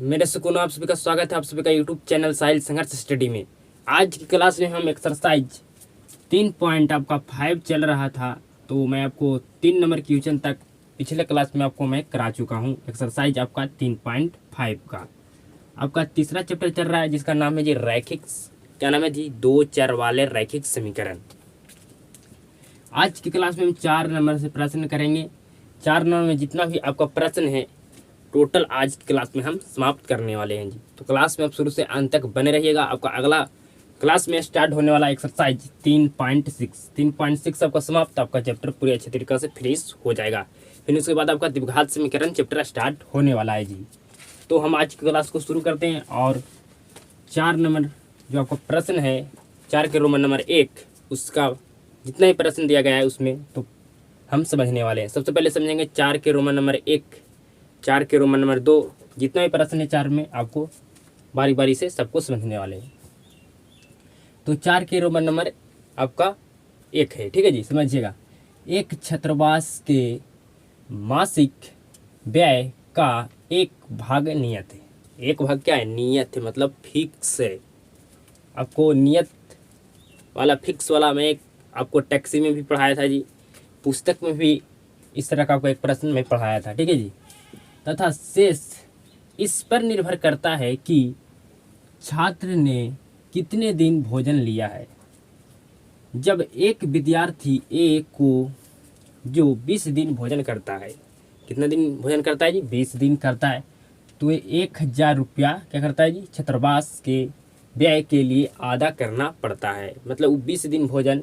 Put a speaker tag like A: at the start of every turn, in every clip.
A: मेरे सुकून आप सभी का स्वागत है आप सभी का यूट्यूब चैनल साहिल संघर्ष स्टडी में। आज की क्लास में हम एक्सरसाइज 3 पॉइंट आपका 5 चल रहा था, तो मैं आपको 3 नंबर क्वेश्चन तक पिछले क्लास में आपको मैं करा चुका हूं। एक्सरसाइज आपका 3.5 का आपका तीसरा चैप्टर चल रहा है, जिसका नाम है जी रैखिक, क्या नाम है जी, 2 चर वाले रैखिक समीकरण। आज की क्लास में हम 4 नंबर से प्रश्न करेंगे। 4 नंबर में जितना भी आपका प्रश्न है टोटल आज की क्लास में हम समाप्त करने वाले हैं जी। तो क्लास में आप शुरू से अंत तक बने रहिएगा। आपका अगला क्लास में स्टार्ट होने वाला एक्सरसाइज 3.6 आपका समाप्त, आपका चैप्टर पूरी अच्छे तरीके से फिनिश हो जाएगा। फिर उसके बाद आपका द्विघात समीकरण चैप्टर स्टार्ट होने वाला है जी। तो हम आज की क्लास को शुरू करते हैं और 4 नंबर जो आपका प्रश्न है 4 के रोमन नंबर 1, उसका जितना ही प्रश्न दिया गया है उसमें तो हम समझने वाले हैं। सबसे पहले समझेंगे 4 के रोमन नंबर 1, 4 के रोमन नंबर 2, जितना भी प्रश्न है 4 में आपको बारी बारी से सबको समझने वाले हैं। तो 4 के रोमन नंबर आपका 1 है, ठीक है जी, समझिएगा। एक छात्रावास के मासिक व्यय का एक भाग नियत है। एक भाग क्या है? नियत है, मतलब फिक्स है। आपको नियत वाला फिक्स वाला मैं आपको टैक्सी में भी पढ़ाया था जी, पुस्तक में भी इस तरह का आपको एक प्रश्न में पढ़ाया था, ठीक है जी। तथा शेष इस पर निर्भर करता है कि छात्र ने कितने दिन भोजन लिया है। जब एक विद्यार्थी ए को जो 20 दिन भोजन करता है, कितना दिन भोजन करता है जी? 20 दिन करता है। तो ये 1000 रुपया क्या करता है जी? छात्रावास के व्यय के लिए आधा करना पड़ता है। मतलब वो 20 दिन भोजन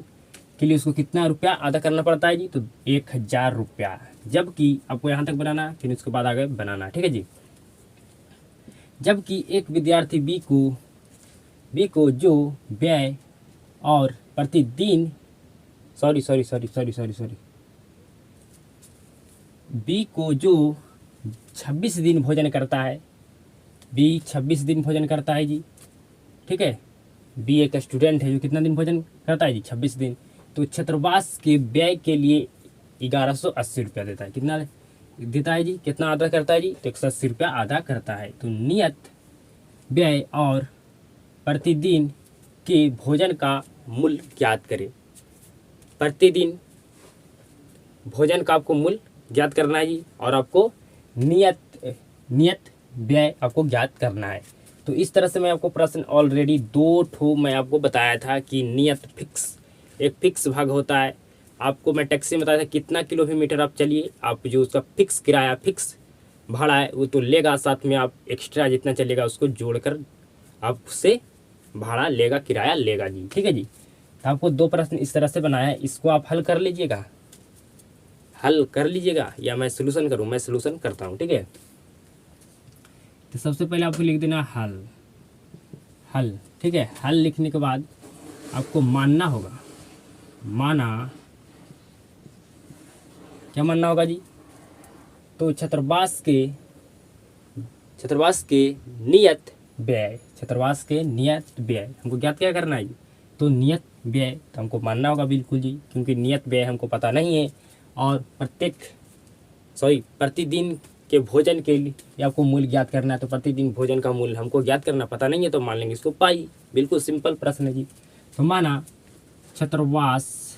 A: के लिए उसको कितना रुपया आधा करना पड़ता है जी? तो 1000 रुपया। जबकि आपको यहाँ तक बनाना, फिर उसके बाद आगे बनाना, ठीक है जी। जबकि एक विद्यार्थी बी को जो व्यय और प्रतिदिन बी को जो 26 दिन भोजन करता है, बी 26 दिन भोजन करता है जी, ठीक है। बी एक स्टूडेंट है जो कितना दिन भोजन करता है जी? 26 दिन। तो छात्रावास के व्यय के लिए 1180 रुपया देता है। कितना देता है जी? कितना आधा करता है जी? तो 180 रुपया आधा करता है। तो नियत व्यय और प्रतिदिन के भोजन का मूल्य ज्ञात करें। प्रतिदिन भोजन का आपको मूल्य ज्ञात करना है जी, और आपको नियत व्यय आपको ज्ञात करना है। तो इस तरह से मैं आपको प्रश्न ऑलरेडी 2 ठो मैं आपको बताया था कि नियत फिक्स, एक फिक्स भाग होता है। आपको मैं टैक्सी में बताया था कितना किलोमीटर आप चलिए, आप जो उसका फिक्स किराया, फिक्स भाड़ा है वो तो लेगा, साथ में आप एक्स्ट्रा जितना चलेगा उसको जोड़कर आपसे भाड़ा लेगा, किराया लेगा जी, ठीक है जी। तो आपको 2 प्रश्न इस तरह से बनाया है, इसको आप हल कर लीजिएगा, हल कर लीजिएगा या मैं सोल्यूशन करूँ? मैं सोल्यूशन करता हूँ, ठीक है। तो सबसे पहले आपको लिख देना हल, ठीक है। हल लिखने के बाद आपको मानना होगा, क्या मानना होगा जी? तो छात्रावास के नियत व्यय हमको ज्ञात क्या करना है जी? तो नियत व्यय तो हमको मानना होगा बिल्कुल जी, क्योंकि नियत व्यय हमको पता नहीं है। और प्रतिदिन के भोजन के लिए आपको मूल्य ज्ञात करना है। तो प्रतिदिन भोजन का मूल्य हमको ज्ञात करना पता नहीं है, तो मान लेंगे इसको पाई। बिल्कुल सिंपल प्रश्न है जी। तो माना छात्रावास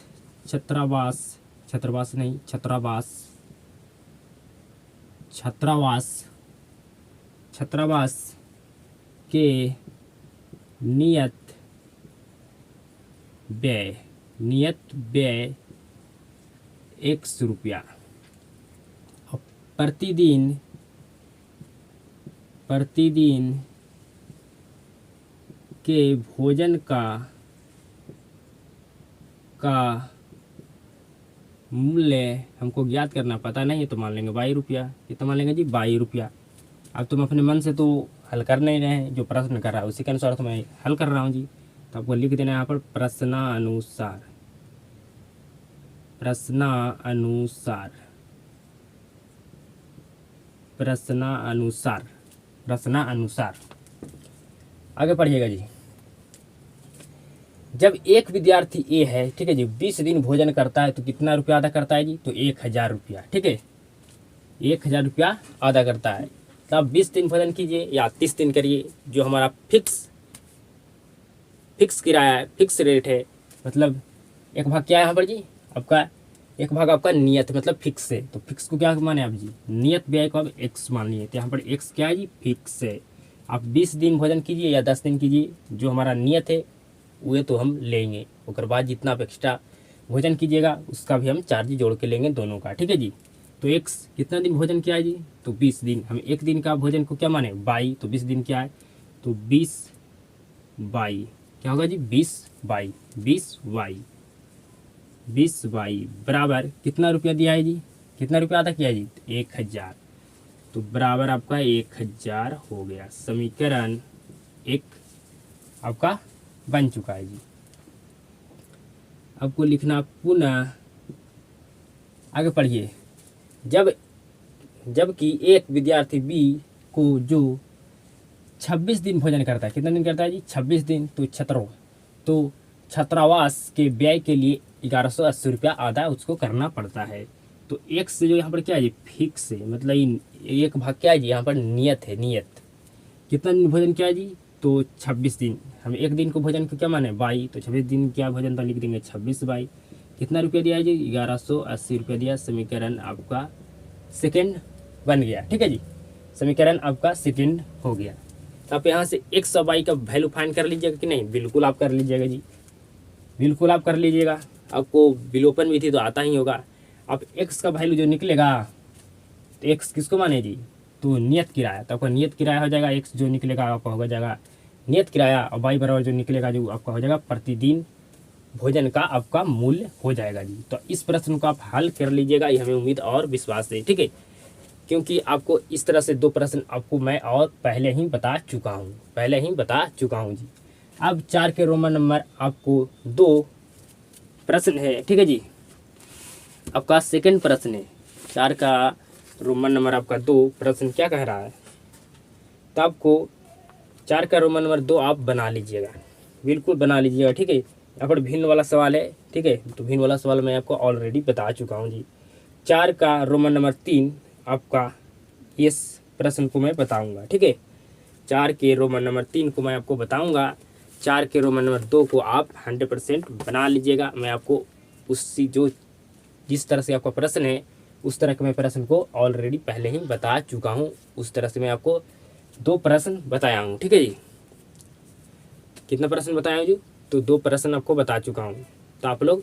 A: के नियत व्यय 100 रुपया। प्रतिदिन के भोजन का मूल्य हमको ज्ञात करना पता नहीं है, तो मान लेंगे 22 रुपया। कितना मान लेंगे जी? 22 रुपया। अब तुम अपने मन से तो हल कर नहीं रहे हैं, जो प्रश्न कर रहा है उसी के अनुसार तो मैं हल कर रहा हूँ जी। तो आपको लिख देना यहाँ पर प्रश्नानुसार। आगे पढ़िएगा जी। जब एक विद्यार्थी ए है, ठीक है जी, 20 दिन भोजन करता है तो कितना रुपया अदा करता है जी? तो 1000 रुपया, ठीक है, 1000 रुपया अदा करता है। तो आप 20 दिन भोजन कीजिए या 30 दिन करिए। जो हमारा फिक्स किराया है, फिक्स रेट है, मतलब एक भाग क्या है यहाँ पर जी आपका, एक भाग आपका नियत मतलब फिक्स है। तो फिक्स को क्या माने आप जी, नियत व्यय को आप एक्स मान लिए। तो यहाँ पर एक्स क्या है जी, फिक्स है। आप 20 दिन भोजन कीजिए या 10 दिन कीजिए, जो हमारा नियत है वो तो हम लेंगे। उसके बाद जितना आप एक्स्ट्रा भोजन कीजिएगा उसका भी हम चार्ज जोड़ के लेंगे दोनों का, ठीक है जी। तो एक्स कितना दिन भोजन किया है जी, तो 20 दिन। हम एक दिन का भोजन को क्या माने, बाई। तो 20 दिन क्या है, तो 20 बाई क्या होगा जी, 20 बाई बराबर कितना रुपया दिया है जी, कितना रुपया अदा किया है जी, 1000। तो बराबर आपका 1000 हो गया। समीकरण 1 आपका बन चुका है जी। आपको लिखना पुनः, आगे पढ़िए। जबकि एक विद्यार्थी बी को जो 26 दिन भोजन करता है, कितना दिन करता है जी, 26 दिन, तो छात्रावास के व्यय के लिए 1180 रुपया आधा उसको करना पड़ता है। तो एक से जो यहाँ पर क्या है जी, फिक्स है, मतलब एक भाग क्या है जी, यहाँ पर नियत है। नियत कितना दिन भोजन किया है जी, तो 26 दिन। हम एक दिन को भोजन को क्या माने, बाई। तो 26 दिन क्या भोजन था, लिख देंगे 26 बाई। कितना रुपया दिया है जी, 1180 रुपया दिया। समीकरण आपका सेकेंड बन गया, ठीक है जी। समीकरण आपका सेकेंड हो गया। तो आप यहाँ से 100 का वैल्यू फाइंड कर लीजिएगा कि नहीं, बिल्कुल आप कर लीजिएगा जी, बिल्कुल आप कर लीजिएगा। आपको विलोपन विधि तो आता ही होगा। अब एक्स का वैल्यू जो निकलेगा, तो एक्स किसको माने जी, तो नियत किराया। तो आपका नियत किराया हो जाएगा, एक्स जो निकलेगा आपका हो जाएगा नियत किराया, और वाई बराबर जो निकलेगा जो आपका हो जाएगा प्रतिदिन भोजन का आपका मूल्य हो जाएगा जी। तो इस प्रश्न को आप हल कर लीजिएगा, ये हमें उम्मीद और विश्वास है, ठीक है। क्योंकि आपको इस तरह से 2 प्रश्न आपको मैं और पहले ही बता चुका हूँ जी। अब 4 के रोमन नंबर आपको 2 प्रश्न है, ठीक है जी। आपका सेकंड प्रश्न है, 4 का रोमन नंबर आपका 2 प्रश्न क्या कह रहा है। तो आपको 4 का रोमन नंबर 2 आप बना लीजिएगा, बिल्कुल बना लीजिएगा, ठीक है। यहाँ पर भिन्न वाला सवाल है, ठीक है। तो भिन्न वाला सवाल मैं आपको ऑलरेडी बता चुका हूँ जी। 4 का रोमन नंबर 3 आपका इस प्रश्न को मैं बताऊंगा, ठीक है। 4 के रोमन नंबर 3 को मैं आपको बताऊंगा। 4 के रोमन नंबर 2 को आप 100% बना लीजिएगा। मैं आपको उसी जिस तरह से आपका प्रश्न है उस तरह के मैं प्रश्न को ऑलरेडी पहले ही बता चुका हूँ। उस तरह से मैं आपको 2 प्रश्न बताया हूँ, ठीक है जी। कितना प्रश्न बताया हूँ जी, तो 2 प्रश्न आपको बता चुका हूँ। तो आप लोग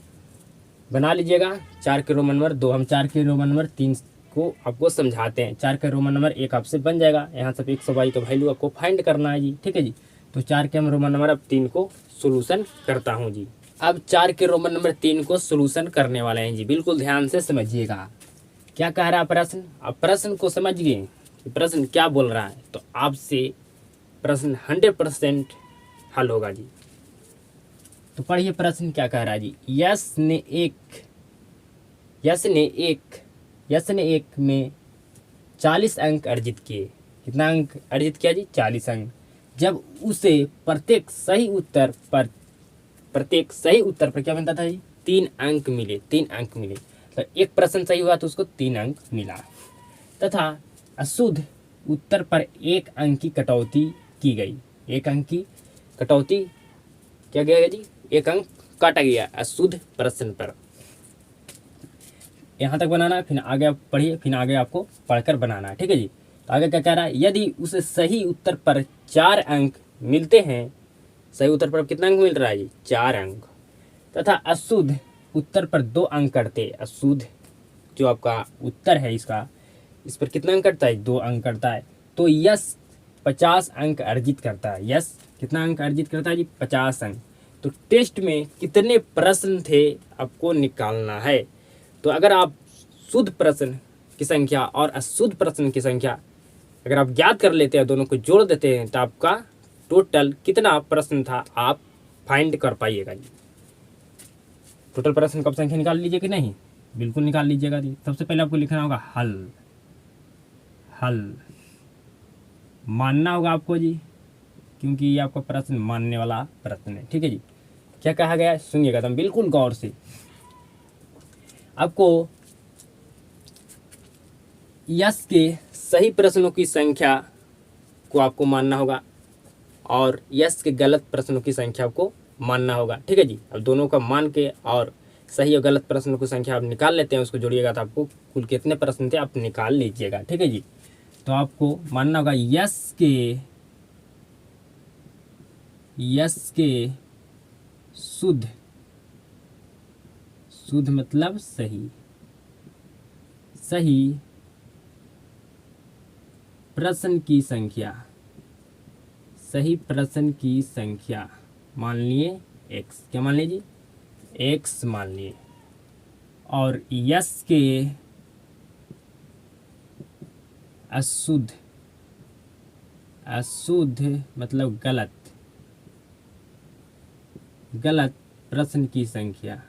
A: बना लीजिएगा। 4 के रोमन नंबर 2, हम 4 के रोमन नंबर 3 को आपको समझाते हैं। 4 के रोमन नंबर 1 आपसे बन जाएगा। यहाँ से 122 का वैल्यू आपको फाइंड करना है जी, ठीक है जी। तो 4 के हम रोमन नंबर अब 3 को सोल्यूशन करता हूँ जी। अब 4 के रोमन नंबर 3 को सोल्यूशन करने वाले हैं जी, बिल्कुल ध्यान से समझिएगा। क्या कह रहा है प्रश्न, आप प्रश्न को समझ गए कि प्रश्न क्या बोल रहा है, तो आपसे प्रश्न 100% हल होगा जी। तो पढ़िए प्रश्न क्या कह रहा है जी। यस ने एक में 40 अंक अर्जित किए। कितना अंक अर्जित किया जी, 40 अंक। जब उसे प्रत्येक सही उत्तर पर क्या बनता था जी, 3 अंक मिले। तो एक प्रश्न सही हुआ तो उसको 3 अंक मिला, तथा अशुद्ध उत्तर पर 1 अंक की कटौती की गई। 1 अंक की कटौती क्या गया जी, 1 अंक काटा गया अशुद्ध प्रश्न पर। यहाँ तक बनाना है, फिर आगे आप पढ़िए, फिर आगे आपको पढ़कर बनाना है, ठीक है जी। तो आगे क्या कह रहा है, यदि उसे सही उत्तर पर 4 अंक मिलते हैं, सही उत्तर पर कितना अंक मिल रहा है जी, 4 अंक, तथा अशुद्ध उत्तर पर 2 अंक कटते। अशुद्ध जो आपका उत्तर है इसका, इस पर कितना अंक कटता है, 2 अंक कटता है। तो यस 50 अंक अर्जित करता है। यस कितना अंक अर्जित करता है जी, 50 अंक। तो टेस्ट में कितने प्रश्न थे आपको निकालना है। तो अगर आप शुद्ध प्रश्न की संख्या और अशुद्ध प्रश्न की संख्या अगर आप ज्ञात कर लेते हैं, दोनों को जोड़ देते हैं, तो आपका टोटल कितना प्रश्न था आप फाइंड कर पाइएगा जी। टोटल प्रश्न का संख्या निकाल लीजिए कि नहीं, बिल्कुल निकाल लीजिएगा जी। सबसे पहले आपको लिखना होगा हल मानना होगा आपको जी, क्योंकि ये आपका प्रश्न मानने वाला प्रश्न है, ठीक है जी। क्या कहा गया सुनिएगा एकदम बिल्कुल गौर से। आपको यस के सही प्रश्नों की संख्या को आपको मानना होगा और यस के गलत प्रश्नों की संख्या आपको मानना होगा। ठीक है जी। अब दोनों का मान के और सही और गलत प्रश्नों की संख्या आप निकाल लेते हैं, उसको जोड़िएगा तो आपको कुल कितने प्रश्न थे आप निकाल लीजिएगा। ठीक है जी। तो आपको मानना होगा यस के शुद्ध, शुद्ध मतलब सही, सही प्रश्न की संख्या, सही प्रश्न की संख्या मान लिए एक्स, क्या मान लीजिए एक्स मान लिए, और यस के अशुद्ध, अशुद्ध मतलब गलत, गलत प्रश्न की संख्या,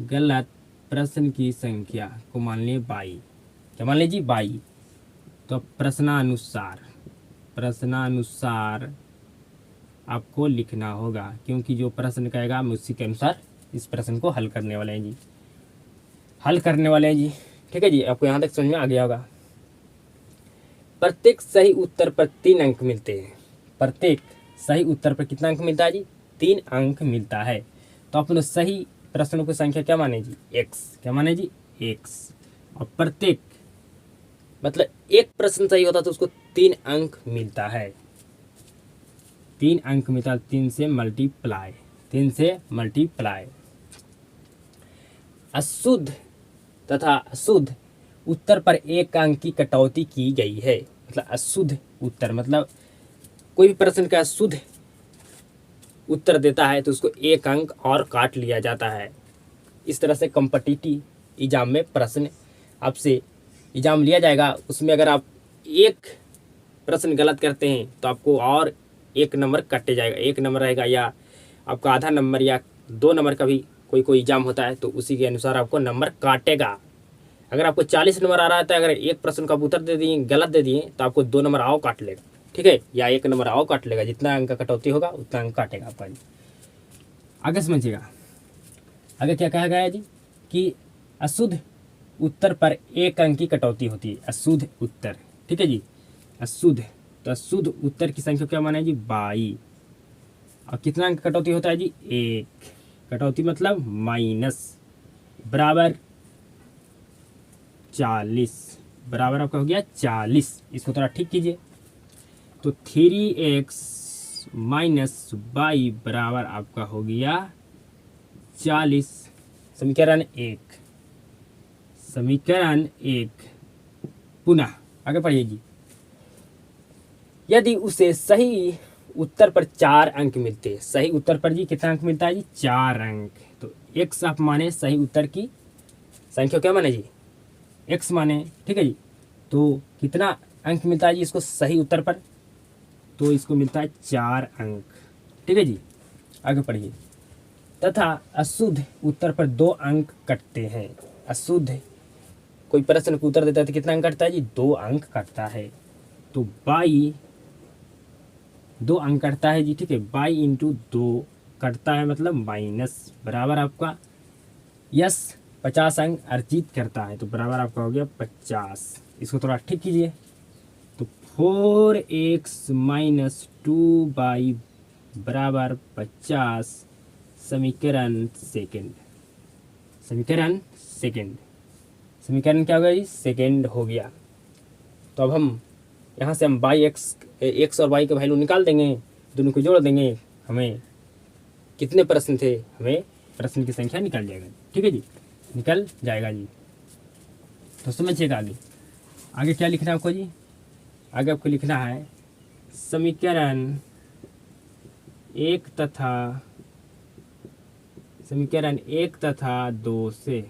A: गलत प्रश्न की संख्या को मान लिए 22, क्या मान लीजिए 22। तो प्रश्नानुसार, प्रश्नानुसार आपको लिखना होगा, क्योंकि जो प्रश्न कहेगा हम उसी के अनुसार इस प्रश्न को हल करने वाले हैं जी, हल करने वाले हैं जी। ठीक है जी। आपको यहाँ तक समझ में आ गया होगा। प्रत्येक सही उत्तर पर 3 अंक मिलते हैं। प्रत्येक सही उत्तर पर कितना अंक मिलता है जी? 3 अंक मिलता है। तो अपने सही प्रश्नों की संख्या क्या माने जी? एक्स, क्या माने जी? एक्स। और प्रत्येक मतलब एक प्रश्न सही होता तो उसको 3 अंक मिलता है, 3 अंक मिलता है, 3 से मल्टीप्लाई, 3 से मल्टीप्लाई। अशुद्ध तथा अशुद्ध उत्तर पर 1 अंक की कटौती की गई है। मतलब अशुद्ध उत्तर मतलब कोई भी प्रश्न का शुद्ध उत्तर देता है तो उसको 1 अंक और काट लिया जाता है। इस तरह से कॉम्पिटिटिव एग्जाम में प्रश्न आपसे एग्जाम लिया जाएगा, उसमें अगर आप एक प्रश्न गलत करते हैं तो आपको और 1 नंबर कटे जाएगा, 1 नंबर रहेगा, या आपका आधा नंबर या 2 नंबर का भी कोई एग्जाम होता है तो उसी के अनुसार आपको नंबर काटेगा। अगर आपको 40 नंबर आ रहा है तो अगर एक प्रश्न का आप उत्तर दे दिए, गलत दे दिए, तो आपको 2 नंबर आओ काट लेगा। ठीक है, या 1 नंबर आओ काट लेगा, जितना अंक का कटौती होगा उतना अंक काटेगा आपका। आगे समझिएगा, आगे क्या कहा गया है जी कि अशुद्ध उत्तर पर 1 अंक की कटौती होती है। अशुद्ध उत्तर, ठीक है जी, अशुद्ध, तो अशुद्ध उत्तर की संख्या क्या माना है जी? 22। और कितना अंक कटौती होता है जी? 1। कटौती मतलब माइनस, बराबर 40, बराबर आपका हो गया 40। इसको थोड़ा ठीक कीजिए, तो 3x माइनस 22 बराबर आपका हो गया 40। समीकरण 1, समीकरण 1। पुनः आगे पढ़िए जी। यदि उसे सही उत्तर पर 4 अंक मिलते हैं, सही उत्तर पर जी कितना अंक मिलता है जी? 4 अंक। तो x आप माने सही उत्तर की संख्या क्या माने जी? x माने, ठीक है जी। तो कितना अंक मिलता है जी इसको सही उत्तर पर? तो इसको मिलता है 4 अंक, ठीक है जी। आगे पढ़िए। तथा अशुद्ध उत्तर पर 2 अंक कटते हैं। अशुद्ध कोई प्रश्न को उत्तर देता है तो कितना अंक कटता है जी? 2 अंक कटता है। तो 22 2 अंक कटता है जी, ठीक है। 22 इंटू 2 कटता है मतलब माइनस, बराबर आपका यस 50 अंक अर्जित करता है, तो बराबर आपका हो गया 50। इसको थोड़ा ठीक कीजिए, तो 4x माइनस 2y बराबर 50। समीकरण सेकेंड, समीकरण सेकेंड, समीकरण क्या हो गया जी? सेकेंड हो गया। तो अब हम यहाँ से हम एक्स और वाई का वैल्यू निकाल देंगे, दोनों को जोड़ देंगे, हमें कितने प्रश्न थे, हमें प्रश्न की संख्या निकल जाएगा, ठीक है जी, निकल जाएगा जी। तो समझिएगा आगे, आगे क्या लिखना है आपको जी? आगे आपको लिखना है समीकरण 1 तथा समीकरण 1 तथा 2 से,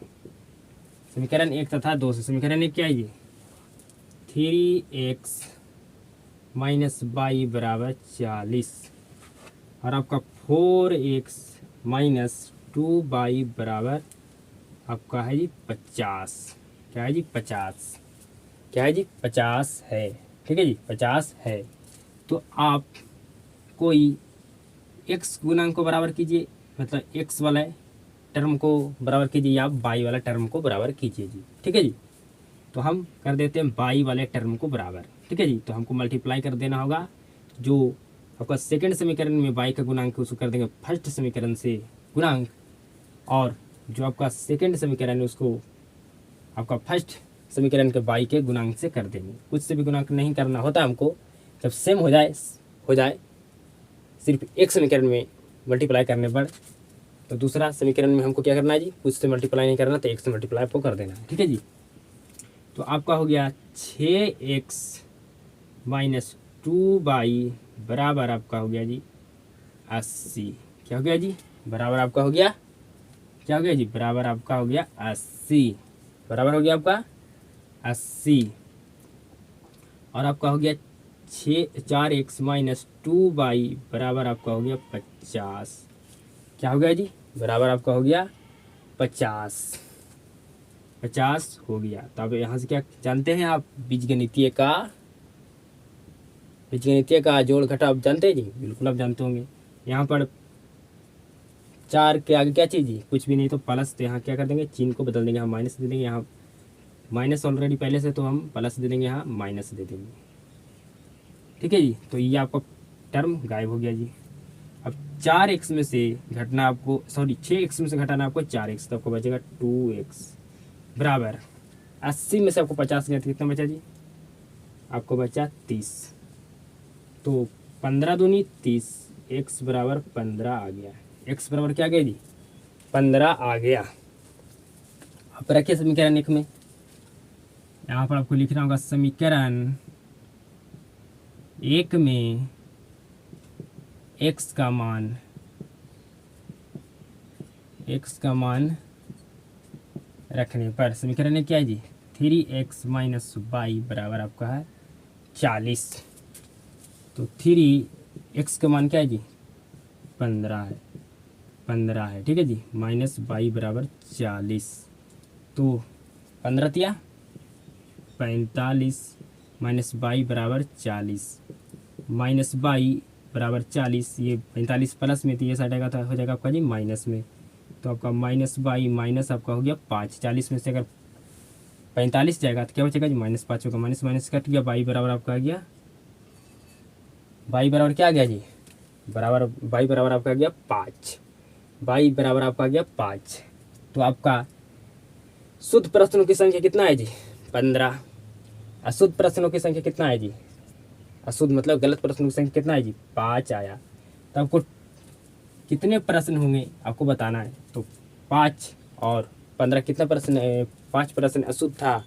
A: समीकरण 1 तथा 2 से, समीकरण 1 क्या है ये? 3x माइनस वाई बराबर 40, और आपका 4x माइनस 2y बराबर आपका है जी 50। क्या है जी? 50। क्या है जी? 50 है, ठीक है जी, 50 है। तो आप कोई x गुणांक को बराबर कीजिए, मतलब x वाला टर्म को बराबर कीजिए, या y वाला टर्म को बराबर कीजिए जी, ठीक है जी। तो हम कर देते हैं बाई वाले टर्म को बराबर। ठीक है जी, तो हमको मल्टीप्लाई कर देना होगा। जो आपका सेकंड समीकरण में बाई का गुणांक उसको कर देंगे फर्स्ट समीकरण से गुणांक, और जो आपका सेकंड समीकरण है उसको आपका फर्स्ट समीकरण के बाई के गुणांक से कर देंगे। कुछ से भी गुणांक नहीं करना होता हमको, जब सेम हो जाए सिर्फ एक समीकरण में मल्टीप्लाई करने पर, तो दूसरा समीकरण में हमको क्या करना है जी, कुछ से मल्टीप्लाई नहीं करना, तो एक से मल्टीप्लाई आपको कर देना है। ठीक है जी, तो आपका हो गया 6x - 2y बराबर आपका हो गया जी 80। क्या हो गया जी, बराबर आपका हो गया, क्या हो गया जी, बराबर आपका हो गया 80, बराबर हो गया आपका 80। और आपका हो गया 4x - 2y बराबर आपका हो गया 50। क्या हो गया जी, बराबर आपका हो गया 50 हो गया। तो अब यहाँ से क्या जानते हैं आप, बीजगणितीय का जोड़ घटा आप जानते हैं जी, बिल्कुल आप जानते होंगे। यहाँ पर 4 के आगे क्या चीज़ जी, कुछ भी नहीं, तो प्लस, तो यहाँ क्या कर देंगे, चिन्ह को बदल देंगे, यहाँ माइनस दे देंगे, यहाँ माइनस ऑलरेडी पहले से, तो हम प्लस दे देंगे, यहाँ माइनस दे देंगे। ठीक है जी, तो ये आपका टर्म गायब हो गया जी। अब 4x में से घटना आपको, सॉरी 6x में से घटाना आपको 4x, तो आपको बचेगा 2x बराबर 80 में से आपको 50 गया, कितना बचा जी, आपको बचा 30। तो 15 दूनी 30, x बराबर 15 आ गया। x बराबर क्या आ गया जी, 15 आ गया। अब रखिए समीकरण 1 में, यहाँ पर आपको लिखना होगा समीकरण 1 में x का मान रखने पर समीकरण क्या है जी, 3x - y बराबर आपका है 40। तो 3x का मान क्या है जी, 15 है। ठीक है जी, माइनस y बराबर 40, तो 15 तिया 45 माइनस y बराबर 40, माइनस y बराबर 40, ये 45 प्लस में, तो ये साइड आएगा तो हो जाएगा आपका जी माइनस में, तो आपका माइनस y माइनस आपका हो गया 5। 40 में से अगर 45 जाएगा तो क्या बचेगा जी, -5 होगा, माइनस माइनस कट गया, y बराबर आपका आ गया, y बराबर क्या आ गया जी, बराबर y बराबर आपका आ गया 5, y बराबर आपका आ गया 5। तो आपका शुद्ध प्रश्नों की संख्या कितना है जी, 15। अशुद्ध प्रश्नों की संख्या कितना है जी, अशुद्ध मतलब गलत प्रश्नों की संख्या कितना है जी, 5 आया। तो आपको कितने प्रश्न होंगे आपको बताना है, तो 5 और 15 कितना प्रश्न है, 5 प्रश्न अशुद्ध था,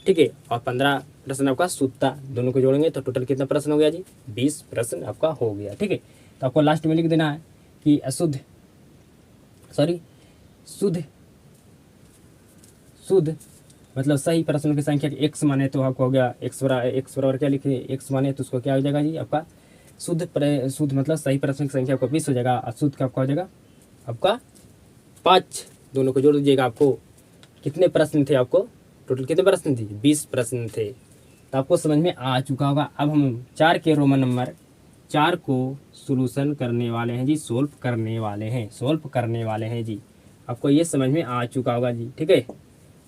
A: ठीक है, और 15 प्रश्न आपका शुद्ध था, दोनों को जोड़ेंगे तो टोटल कितना प्रश्न हो गया जी, 20 प्रश्न आपका हो गया। ठीक है, तो आपको लास्ट में लिख देना है कि शुद्ध मतलब सही प्रश्नों की संख्या x माने तो आपको हो गया x बराबर क्या लिखे, x माने तो उसको क्या हो जाएगा जी, आपका शुद्ध मतलब सही प्रश्न की संख्या आपको 20 हो जाएगा, अशुद्ध का आपका हो जाएगा आपका 5। दोनों को जोड़ दीजिएगा, आपको कितने प्रश्न थे, आपको टोटल कितने प्रश्न थे, 20 प्रश्न थे। तो आपको समझ में आ चुका होगा। अब हम 4 के रोमन नंबर 4 को सोल्यूशन करने वाले हैं जी, सोल्व करने वाले हैं जी। आपको ये समझ में आ चुका होगा जी, ठीक है,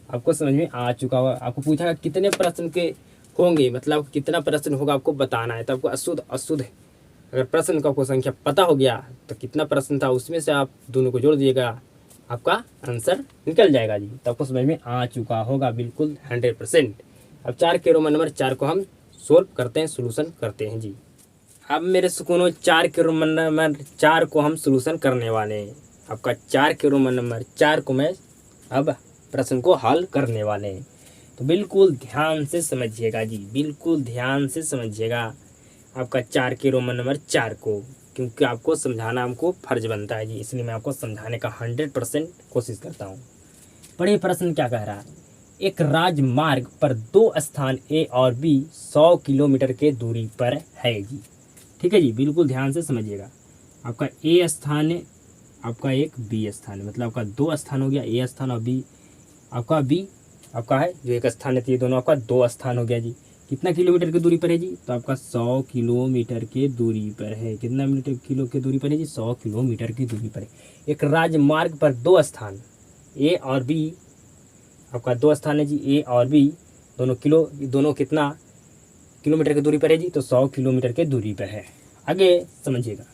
A: आपको समझ में आ चुका होगा। आपको पूछा कितने प्रश्न के होंगे, मतलब कितना प्रश्न होगा आपको बताना है। तो आपको अशुद्ध अगर प्रश्न का आपको संख्या पता हो गया तो कितना प्रश्न था उसमें से आप दोनों को जोड़ दीजिएगा, आपका आंसर निकल जाएगा जी। तो आपको समझ में आ चुका होगा बिल्कुल 100%। अब 4 के रोमन नंबर 4 को हम सोल्व करते हैं, सोल्यूशन करते हैं जी। अब मेरे सुकूनों 4 के रोमन नंबर 4 को हम सोल्यूशन करने वाले हैं। आपका 4 के रोमन नंबर 4 को मैं अब प्रश्न को हल करने वाले हैं, तो बिल्कुल ध्यान से समझिएगा जी, बिल्कुल ध्यान से समझिएगा आपका 4 के रोमन नंबर 4 को, क्योंकि आपको समझाना हमको फर्ज बनता है जी, इसलिए मैं आपको समझाने का 100% कोशिश करता हूँ। पढ़िए प्रश्न क्या कह रहा है। एक राजमार्ग पर 2 स्थान ए और बी 100 किलोमीटर के दूरी पर है जी, ठीक है जी, बिल्कुल ध्यान से समझिएगा। आपका ए स्थान है, आपका एक बी स्थान है, मतलब आपका 2 स्थान हो गया, ए स्थान और बी आपका बी आपका है जो एक स्थान है, तो ये दोनों आपका 2 स्थान हो गया जी। कितना किलोमीटर की दूरी पर है जी, तो आपका 100 किलोमीटर के दूरी पर है। कितना किलो की दूरी पर है जी, 100 किलोमीटर की दूरी पर है। एक राजमार्ग पर 2 स्थान ए और बी, आपका 2 स्थान है जी, ए और बी दोनों कितना किलोमीटर की दूरी पर है जी? तो 100 किलोमीटर की दूरी पर है। आगे समझिएगा,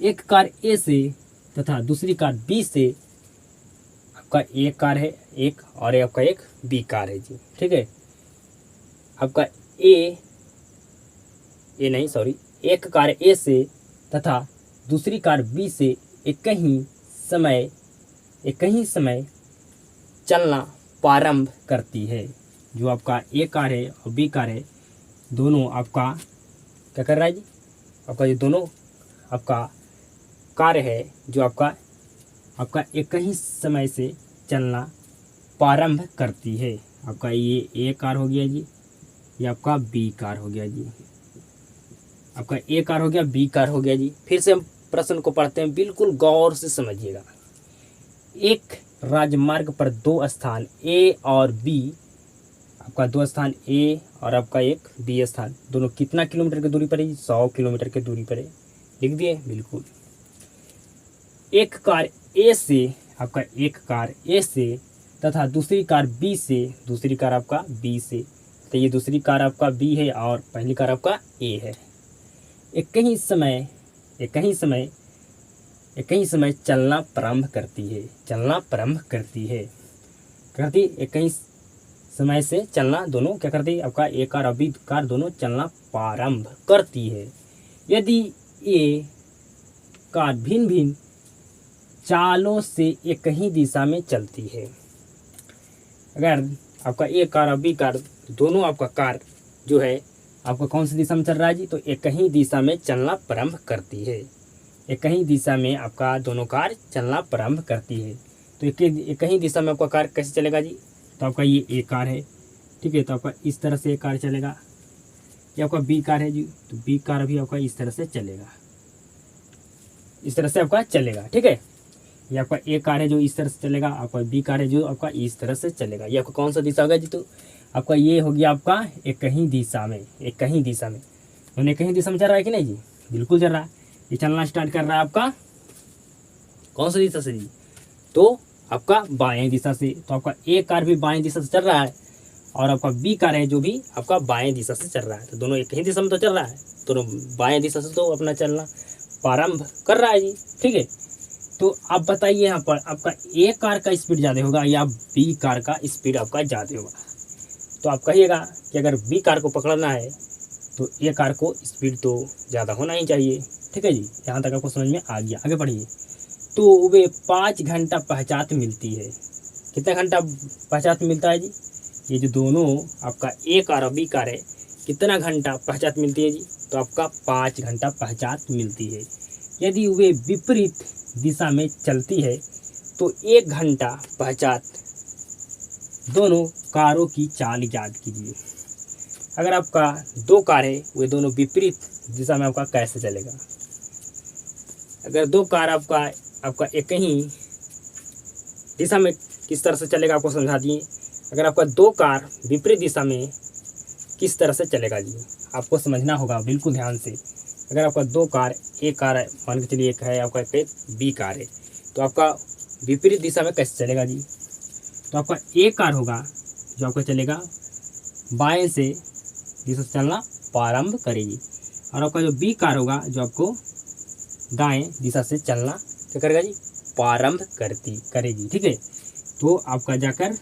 A: एक कार ए से तथा दूसरी कार बी से, आपका एक कार है एक और आपका एक बी कार है जी, ठीक है। आपका एक कार ए से तथा दूसरी कार बी से एक ही समय चलना प्रारंभ करती है। जो आपका ए कार है और बी कार है, दोनों आपका क्या कर रहा है जी? आपका ये दोनों आपका कार है जो आपका एक ही समय से चलना प्रारंभ करती है। आपका ये ए कार हो गया जी, ये आपका बी कार हो गया जी, आपका ए कार हो गया, बी कार हो गया जी। फिर से हम प्रश्न को पढ़ते हैं, बिल्कुल गौर से समझिएगा। एक राजमार्ग पर दो स्थान ए और बी, आपका दो स्थान ए और आपका एक बी स्थान, दोनों कितना किलोमीटर की दूरी पर है? 100 किलोमीटर की दूरी पर है। लिख दिए बिल्कुल। एक कार ए से तथा दूसरी कार बी से, दूसरी कार आपका बी से, तो ये दूसरी कार आपका बी है और पहली कार आपका ए है। एक ही समय चलना प्रारंभ करती है। एक ही समय से चलना, दोनों क्या करती है? आपका ए कार और बी कार दोनों चलना प्रारंभ करती है। यदि ये कार भिन्न भिन्न चालों से एक ही दिशा में चलती है। अगर आपका ए कार और बी कार दोनों आपका कार जो है आपका कौन सी दिशा में चल रहा है जी? तो एक ही दिशा में चलना प्रारंभ करती है। एक ही दिशा में आपका दोनों कार चलना प्रारंभ करती है। तो एक ही दिशा में आपका कार कैसे चलेगा जी? तो आपका ये ए कार है, ठीक है, तो आपका इस तरह से कार चलेगा। ये आपका बी कार है जी, तो बी कार भी आपका इस तरह से चलेगा, इस तरह से आपका चलेगा, ठीक है। ये आपका ए कार है जो इस तरह से चलेगा, आपका बी कार है जो आपका इस तरह से चलेगा। ये आपका कौन सा दिशा होगा जी? तो आपका ये हो गया आपका एक ही दिशा में। एक ही दिशा में चल रहा है कि नहीं जी? बिल्कुल चल रहा है। ये चलना स्टार्ट कर रहा है आपका कौन सा दिशा से जी? तो आपका बाएं दिशा से। तो आपका ए कार भी बाएं दिशा से चल रहा है और आपका बी कार है जो भी आपका बाएं दिशा से चल रहा है। तो दोनों एक ही दिशा में तो चल रहा है, दोनों बाएं दिशा से तो अपना चलना प्रारंभ कर रहा है जी, ठीक है। तो आप बताइए यहाँ पर आपका ए कार का स्पीड ज़्यादा होगा या बी कार का स्पीड आपका ज़्यादा होगा? तो आप कहिएगा कि अगर बी कार को पकड़ना है तो ए कार को स्पीड तो ज़्यादा होना ही चाहिए, ठीक है जी। यहाँ तक आपको समझ में आ गया। आगे बढ़िए। तो वे 5 घंटा पहचात मिलती है। कितना घंटा पहचात मिलता है जी? ये जो दोनों आपका ए कार और बी कार है, कितना घंटा पहचात मिलती है जी? तो आपका 5 घंटा पहचात मिलती है। यदि वे विपरीत दिशा में चलती है तो 1 घंटा पहचात दोनों कारों की चाल याद कीजिए। अगर आपका दो कार है, वे दोनों विपरीत दिशा में आपका कैसे चलेगा? अगर दो कार आपका एक ही दिशा में किस तरह से चलेगा आपको समझा दिए। अगर आपका दो कार विपरीत दिशा में किस तरह से चलेगा जी, आपको समझना होगा बिल्कुल ध्यान से। अगर आपका दो कार, एक कार मान के चलिए एक है आपका एक बी कार है, तो आपका विपरीत दिशा में कैसे चलेगा जी? तो आपका ए कार होगा जो आपका चलेगा बाएं से दिशा से चलना प्रारंभ करेगी और आपका जो बी कार होगा जो आपको दाएं दिशा से चलना क्या करेगा जी? प्रारंभ करेगी, ठीक है। तो आपका जाकर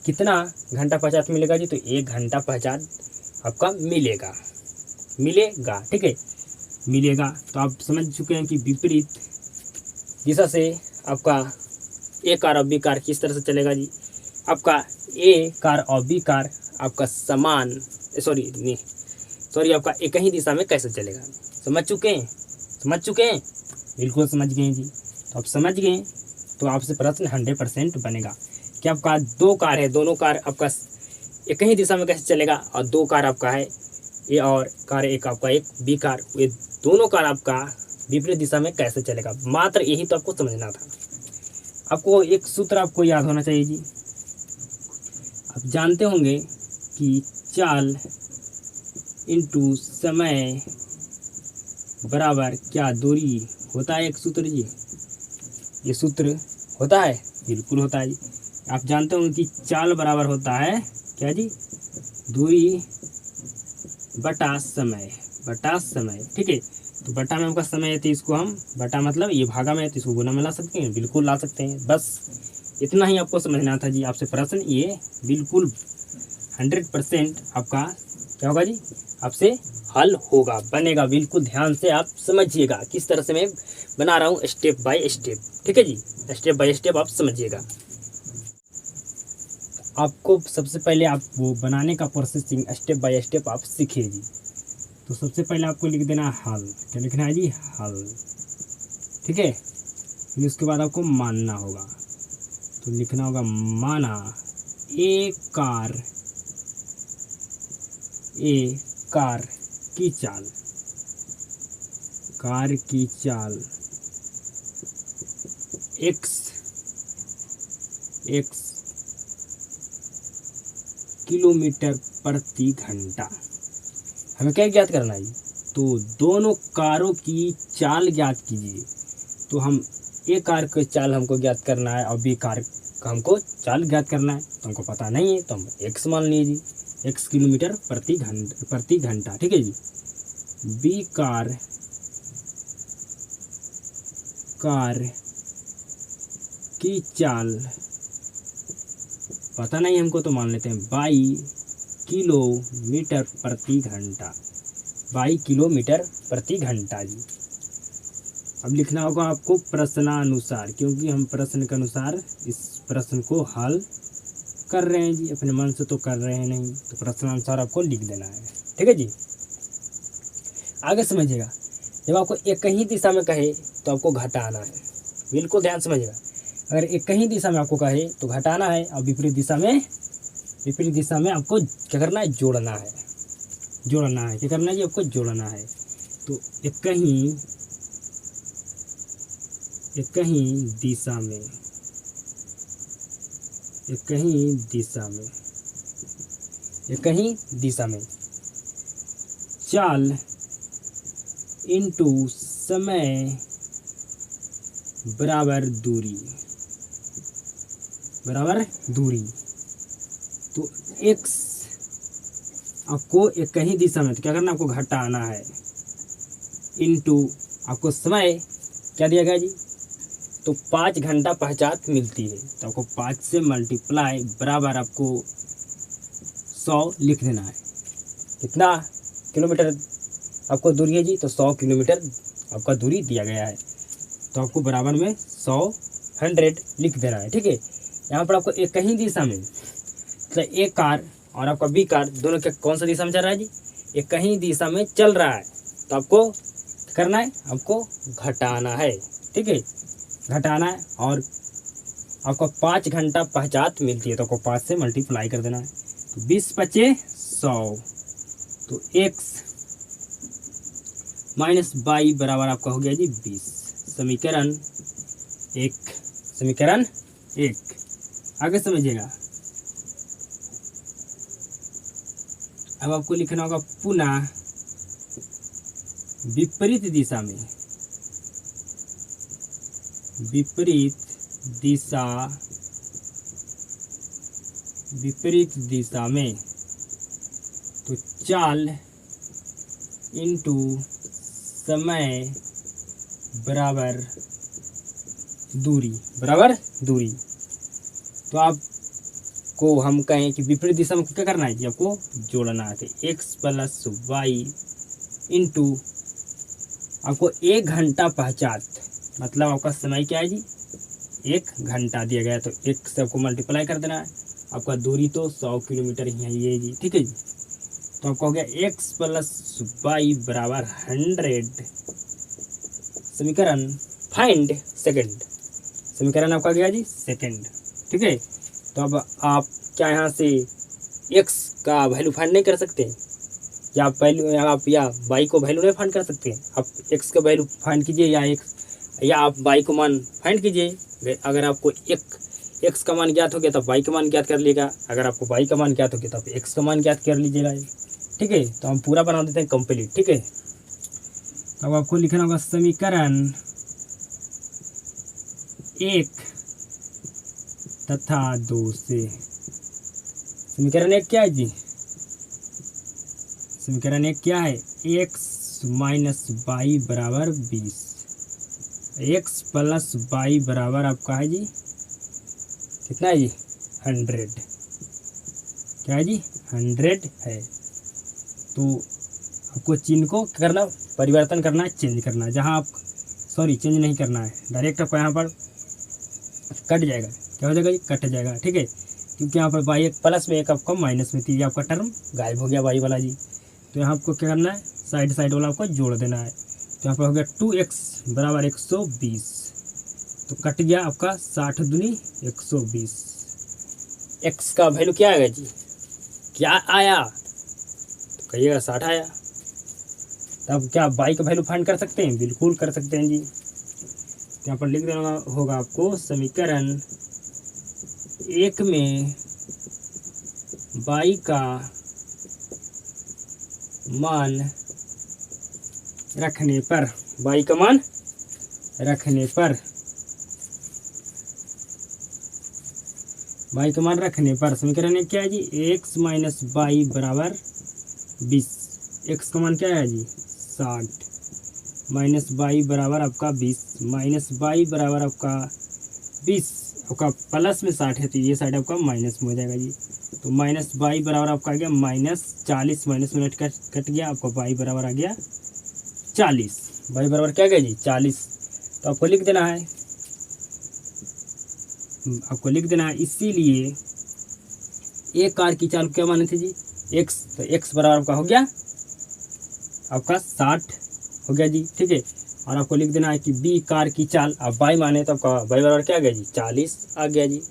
A: कितना घंटा पहचात मिलेगा जी? तो 1 घंटा पहचात आपका मिलेगा, ठीक है, मिलेगा। तो आप समझ चुके हैं कि विपरीत दिशा से आपका ए कार और बी कार किस तरह से चलेगा जी? आपका ए कार और बी कार आपका आपका एक ही दिशा में कैसे चलेगा? समझ चुके हैं? बिल्कुल समझ गए जी। तो आप समझ गए तो आपसे प्रश्न 100% बनेगा कि आपका दो कार है, दोनों कार आपका एक ही दिशा में कैसे चलेगा, और दो कार आपका है ए और कार एक आपका एक बी कार, ये दोनों कार आपका विपरीत दिशा में कैसे चलेगा। मात्र यही तो आपको समझना था। आपको एक सूत्र आपको याद होना चाहिए जी। आप जानते होंगे कि चाल इंटू समय बराबर क्या दूरी होता है, एक सूत्र जी। ये सूत्र होता है, बिल्कुल होता है जी। आप जानते होंगे कि चाल बराबर होता है क्या जी, दूरी बटा समय, बटा समय। ठीक है, तो बटा में आपका समय है तो इसको हम बटा मतलब ये भागा में है तो इसको गुना में ला सकते हैं, बिल्कुल ला सकते हैं। बस इतना ही आपको समझना था जी। आपसे प्रश्न ये बिल्कुल 100% आपका क्या होगा जी, आपसे हल होगा, बनेगा। बिल्कुल ध्यान से आप समझिएगा किस तरह से मैं बना रहा हूँ, स्टेप बाय स्टेप। ठीक है जी, स्टेप बाय स्टेप आप समझिएगा। आपको सबसे पहले आप वो बनाने का प्रोसेसिंग स्टेप बाय स्टेप आप सीखिए जी। तो सबसे पहले आपको लिख देना हल। क्या लिखना है जी, हल। ठीक है, फिर उसके बाद आपको मानना होगा, तो लिखना होगा माना एक कार की चाल, कार की चाल x किलोमीटर प्रति घंटा। हमें क्या ज्ञात करना है, तो दोनों कारों की चाल ज्ञात कीजिए। तो हम ए कार की चाल हमको ज्ञात करना है और बी कार का हमको चाल ज्ञात करना है, तो हमको पता नहीं है तो हम x मान लीजिए, x किलोमीटर प्रति घंटा। ठीक है जी, बी कार की चाल पता नहीं हमको, तो मान लेते हैं 22 किलोमीटर प्रति घंटा, 22 किलोमीटर प्रति घंटा जी। अब लिखना होगा आपको प्रश्नानुसार, क्योंकि हम प्रश्न के अनुसार इस प्रश्न को हल कर रहे हैं जी, अपने मन से तो कर रहे हैं नहीं, तो प्रश्नानुसार आपको लिख देना है। ठीक है जी, आगे समझिएगा। जब आपको एक ही दिशा में कहे तो आपको घटाना है, बिल्कुल ध्यान समझिएगा। अगर एक ही दिशा में आपको कहे तो घटाना है, और विपरीत दिशा में आपको क्या करना है, जोड़ना है। क्या करना है जी, आपको जोड़ना है। तो एक ही दिशा में चाल इंटू समय बराबर दूरी, तो x आपको एक ही दिशा में तो क्या करना है, आपको घटाना है, इंटू आपको समय क्या दिया गया जी, तो 5 घंटा पश्चात मिलती है, तो आपको 5 से मल्टीप्लाई बराबर आपको 100 लिख देना है। कितना किलोमीटर आपको दूरी है जी, तो 100 किलोमीटर आपका दूरी दिया गया है, तो आपको बराबर में 100 लिख देना है। ठीक है, यहाँ पर आपको एक ही दिशा में मतलब एक कार और आपका बी कार दोनों के कौन सा दिशा में चल रहा है जी, एक ही दिशा में चल रहा है, तो आपको करना है, आपको घटाना है। ठीक है, घटाना है, और आपको 5 घंटा पश्चात मिलती है, तो आपको 5 से मल्टीप्लाई कर देना है, तो 20 × 5 = 100, तो x माइनस 22 बराबर आपका हो गया जी 20। समीकरण 1। आगे समझिएगा। अब आपको लिखना होगा पुनः विपरीत दिशा में तो चाल इंटू समय बराबर दूरी, तो आपको हम कहें कि विपरीत दिशा में क्या करना है जी, आपको जोड़ना है, तो x + y इंटू आपको 1 घंटा पश्चात, मतलब आपका समय क्या है जी, 1 घंटा दिया गया, तो 1 से आपको मल्टीप्लाई कर देना है, आपका दूरी तो 100 किलोमीटर ही है ये जी। ठीक है जी, तो आपको हो गया x + y बराबर 100। समीकरण फाइंड सेकंड, समीकरण आपका गया जी सेकंड। ठीक है, तो अब आप क्या यहाँ से x का वैल्यू फाइंड नहीं कर सकते, या आप या y को वैल्यू नहीं फाइंड कर सकते, आप x का वैल्यू फाइंड कीजिए, या आप y को मान फाइंड कीजिए। अगर आपको x का मान ज्ञात हो गया तो y का मान ज्ञात कर लीजिएगा, अगर आपको y का मान ज्ञात हो गया तो आप x का मान ज्ञात कर लीजिएगा। ठीक है, तो हम पूरा बना देते हैं कंप्लीट। ठीक है, तो अब आपको लिखना होगा समीकरण 1 तथा 2 से। समीकरण 1 क्या है जी? समीकरण 1 क्या है? x माइनस वाई बराबर 20। x प्लस वाई बराबर आपका है जी कितना है जी? 100। क्या है जी? 100 है। तो आपको चिन्ह को करना, परिवर्तन करना है, चेंज करना है। जहाँ आप चेंज नहीं करना है, डायरेक्ट आपको यहाँ पर कट जाएगा। क्या हो जाएगा जी? कट जाएगा, ठीक है। क्योंकि यहाँ पर वाई एक प्लस में, एक आपका माइनस में थी, आपका टर्म गायब हो गया वाई वाला जी। तो यहाँ आपको क्या करना है? साइड साइड वाला आपको जोड़ देना है। तो यहाँ पर हो गया 2x बराबर 120। तो कट गया आपका 60 दूनी 120। x का वैल्यू क्या आएगा जी? क्या आया? तो कहिएगा 60 आया। तब क्या y का वैल्यू फाइंड कर सकते हैं? बिल्कुल कर सकते हैं जी। यहाँ पर लिख देना होगा आपको समीकरण 1 में y का मान रखने पर, y का मान रखने पर, y का मान रखने पर समीकरण 1 क्या है जी? x माइनस वाई बराबर 20। x का मान क्या है जी? 60 माइनस वाई बराबर आपका 20, माइनस वाई बराबर आपका 20, आपका प्लस में 60 है तो ये साइड आपका माइनस में हो जाएगा जी। तो माइनस वाई बराबर आपका आ गया -40, माइनस मिनट कट गया, आपका वाई बराबर आ गया 40। वाई बराबर क्या गया जी? 40। तो आपको लिख देना है, इसीलिए एक कार की चाल क्या माने थे जी? x। तो x बराबर आपका हो गया आपका 60 हो गया जी, ठीक है। और आपको लिख देना है कि बी कार की चाल, आप y माने तो आपका y बराबर क्या आ गया जी? 40 आ गया जी,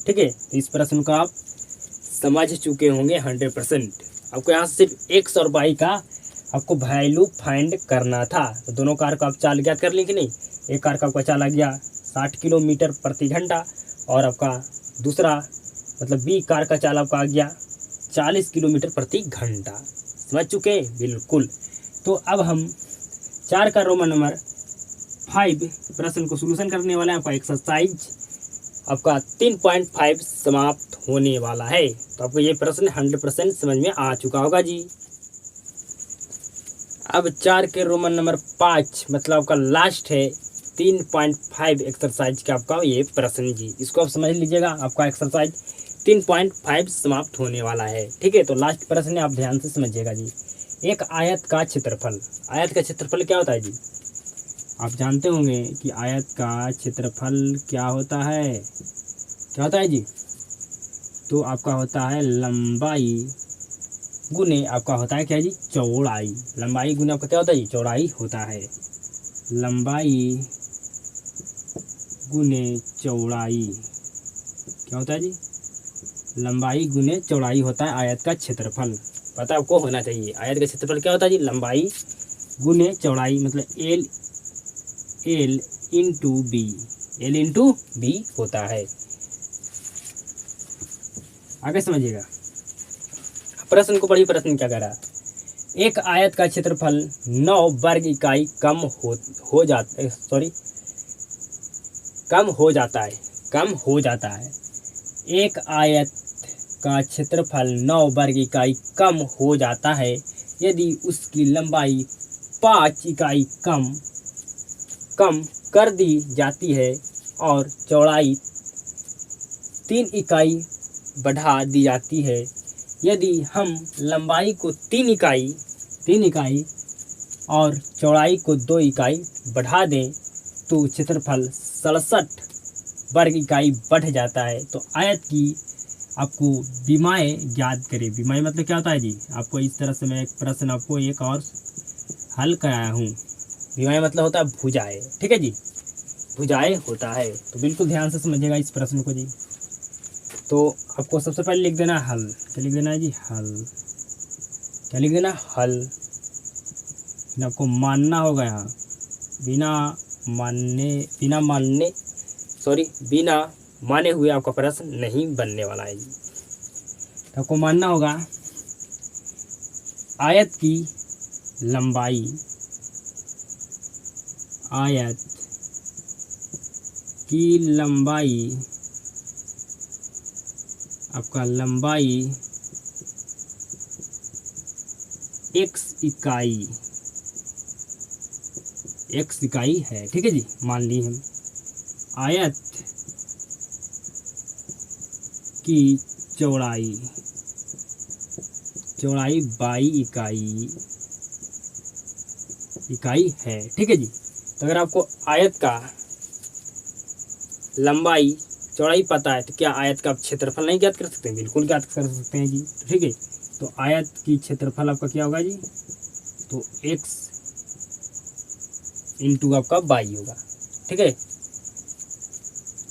A: ठीक है। तो इस प्रश्न को आप समझ चुके होंगे 100%। आपको यहाँ से सिर्फ x और y का आपको वैल्यू फाइंड करना था। तो दोनों कार का आप चाल ज्ञात कर लें कि नहीं? एक कार का आपका चाल आ गया 60 किलोमीटर प्रति घंटा, और आपका दूसरा मतलब बी कार का चाल आपका आ गया 40 किलोमीटर प्रति घंटा। समझ चुके? बिल्कुल। तो अब हम 4 का रोमन नंबर 5 प्रश्न को सोल्यूशन करने वाला है। आपका एक्सरसाइज आपका 3.5 समाप्त होने वाला है। तो आपको ये प्रश्न 100% समझ में आ चुका होगा जी। अब 4 के रोमन नंबर 5 मतलब आपका लास्ट है 3.5 एक्सरसाइज का आपका ये प्रश्न जी। इसको आप समझ लीजिएगा, आपका एक्सरसाइज 3.5 समाप्त होने वाला है, ठीक है। तो लास्ट प्रश्न है, आप ध्यान से समझिएगा जी। एक आयत का क्षेत्रफल, आयत का क्षेत्रफल क्या होता है जी? आप जानते होंगे कि आयत का क्षेत्रफल क्या होता है? क्या होता है जी? तो आपका होता है लंबाई गुने आपका होता है क्या जी? चौड़ाई। लंबाई गुने आपका क्या होता है जी? चौड़ाई होता है। लंबाई गुने चौड़ाई क्या होता है जी? लंबाई गुने चौड़ाई होता है आयत का क्षेत्रफल। पता आपको होना चाहिए। आयत का क्षेत्रफल क्या होता है जी? लंबाई गुने चौड़ाई, मतलब एल इंटू बी होता है। आगे समझिएगा, प्रश्न को पढ़िए। प्रश्न क्या कह रहा है? एक आयत का क्षेत्रफल 9 वर्ग इकाई कम हो जाता है। एक आयत का क्षेत्रफल 9 वर्ग इकाई कम हो जाता है यदि उसकी लंबाई 5 इकाई कम कर दी जाती है और चौड़ाई 3 इकाई बढ़ा दी जाती है। यदि हम लंबाई को 3 इकाई और चौड़ाई को 2 इकाई बढ़ा दें तो क्षेत्रफल 67 वर्ग इकाई बढ़ जाता है। तो आयत की आपको विमाएं ज्ञात करें। विमाएं मतलब क्या होता है जी? आपको इस तरह से मैं एक प्रश्न आपको एक और हल कराया हूँ। विमाएं मतलब होता है भुजाएं, ठीक है जी, भुजाएं होता है। तो बिल्कुल ध्यान से समझिएगा इस प्रश्न को जी। तो आपको सबसे पहले लिख देना हल। क्या लिख देना है जी? हल। क्या लिख देना? हल। आपको मानना होगा यहाँ, बिना माने हुए आपका प्रश्न नहीं बनने वाला है जी। तो आपको मानना होगा आयत की लंबाई आपका लंबाई x इकाई है, ठीक है जी। मान ली हम आयत की चौड़ाई बाई इकाई है, ठीक है जी। तो अगर आपको आयत का लंबाई चौड़ाई पता है तो क्या आयत का आप क्षेत्रफल नहीं ज्ञात कर सकते हैं? बिल्कुल ज्ञात कर सकते हैं जी, ठीक है। तो आयत की क्षेत्रफल आपका क्या होगा जी? तो x इंटू आपका बाई होगा, ठीक है।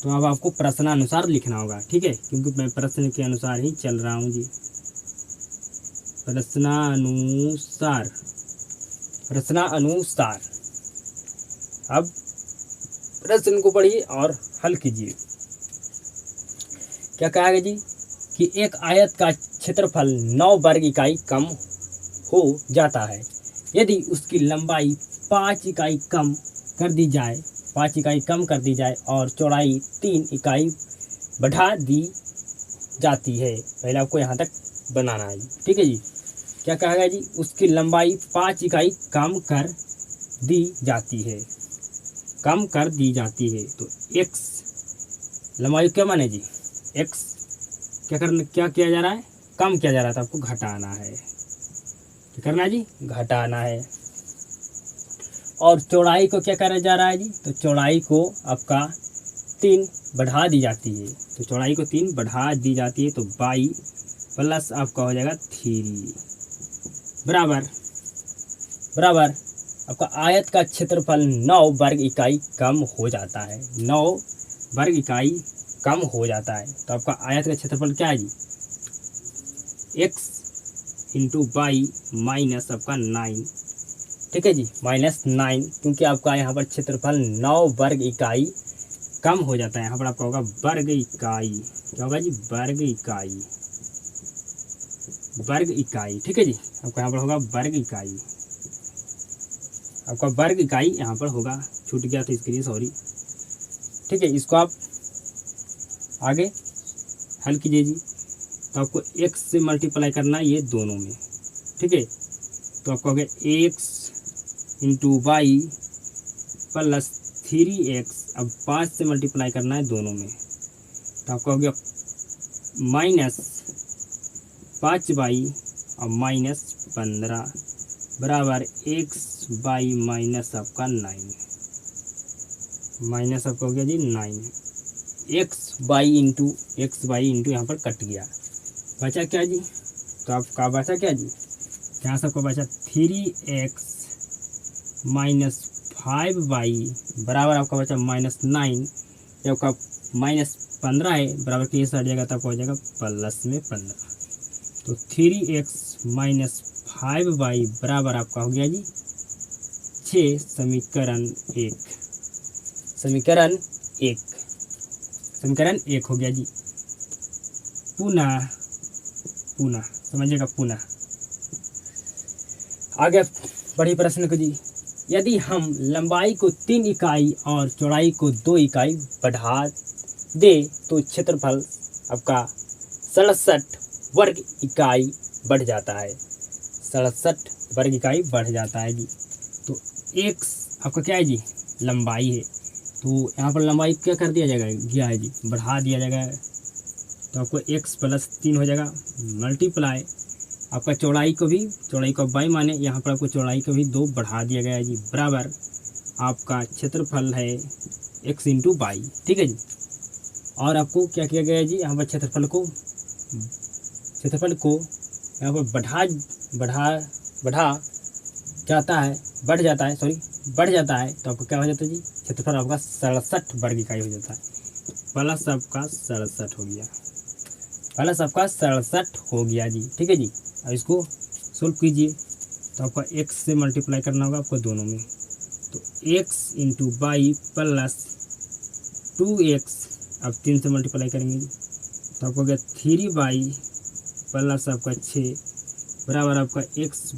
A: तो अब आपको प्रश्नानुसार लिखना होगा, ठीक है, क्योंकि मैं प्रश्न के अनुसार ही चल रहा हूँ जी। प्रश्नानुसार अब प्रश्न को पढ़िए और हल कीजिए। क्या कहा गया जी कि एक आयत का क्षेत्रफल 9 वर्ग इकाई कम हो जाता है यदि उसकी लंबाई 5 इकाई कम कर दी जाए और चौड़ाई 3 इकाई बढ़ा दी जाती है। पहले आपको यहाँ तक बनाना है जी, ठीक है जी। क्या कहा गया जी? उसकी लंबाई 5 इकाई कम कर दी जाती है। तो x लंबाई क्या माने जी? x क्या किया जा रहा है? कम किया जा रहा था, आपको घटाना है। क्या करना है जी? घटाना है। और चौड़ाई को क्या करा जा रहा है जी? तो चौड़ाई को आपका 3 बढ़ा दी जाती है। तो चौड़ाई को 3 बढ़ा दी जाती है, तो बाई प्लस आपका हो जाएगा 3 बराबर आपका आयत का क्षेत्रफल 9 वर्ग इकाई कम हो जाता है। 9 वर्ग इकाई कम हो जाता है। तो आपका आयत का क्षेत्रफल क्या है जी? x इंटू बाई माइनस आपका 9, ठीक है जी, -9, क्योंकि आपका यहाँ पर क्षेत्रफल 9 वर्ग इकाई कम हो जाता है। यहाँ पर आपका होगा वर्ग इकाई। क्या होगा जी? वर्ग इकाई, ठीक है जी। आपका यहाँ पर होगा वर्ग इकाई। आपका वर्ग इकाई यहाँ पर होगा, छूट गया था इसके लिए सॉरी, ठीक है। इसको आप आगे हल कीजिए जी। तो आपको x से मल्टीप्लाई करना है ये दोनों में, ठीक है। तो आपको हो गया x into Y plus 3x, अब 5 से मल्टीप्लाई करना है दोनों में। तो आपको हो गया -5y और -15 बराबर x बाई माइनस आपका 9, माइनस आपका हो गया जी 9। x बाई इंटू यहाँ पर कट गया, बचा क्या जी? तो आपका बचा क्या जी? यहाँ से आपको बचा 3x माइनस 5y बराबर आपका बचा -9। जब आपका -15 है बराबर के हट जाएगा तो आपको हो जाएगा प्लस में 15। तो 3x माइनस 5y बराबर आपका हो गया जी 6। समीकरण 1 हो गया जी। पुनः समझिएगा, पुनः आगे बढ़ी प्रश्न को जी। यदि हम लंबाई को 3 इकाई और चौड़ाई को 2 इकाई बढ़ा दे तो क्षेत्रफल आपका 67 वर्ग इकाई बढ़ जाता है। 67 वर्ग इकाई बढ़ जाता है जी। तो x आपका क्या है जी? लंबाई है। तो यहाँ पर लंबाई क्या कर दिया जाएगा? गया है जी, बढ़ा दिया जाएगा। तो आपको x प्लस 3 हो जाएगा मल्टीप्लाई आपका चौड़ाई को बाई माने यहाँ पर आपको चौड़ाई को भी 2 बढ़ा दिया गया है जी बराबर आपका क्षेत्रफल है x इंटू बाई, ठीक है जी। और आपको क्या किया गया है जी? यहाँ पर क्षेत्रफल को यहाँ पर बढ़ जाता है। तो आपको क्या हो जाता है जी? क्षेत्रफल आपका 67 वर्ग इकाई हो जाता है। प्लस आपका 67 हो गया जी, ठीक है जी। अब इसको सोल्व कीजिए। तो आपका x से मल्टीप्लाई करना होगा आपको दोनों में। तो x into by plus 2x, अब 3 से मल्टीप्लाई करेंगे जी। तो आपको हो गया 3y प्लस आपका 6 बराबर आपका x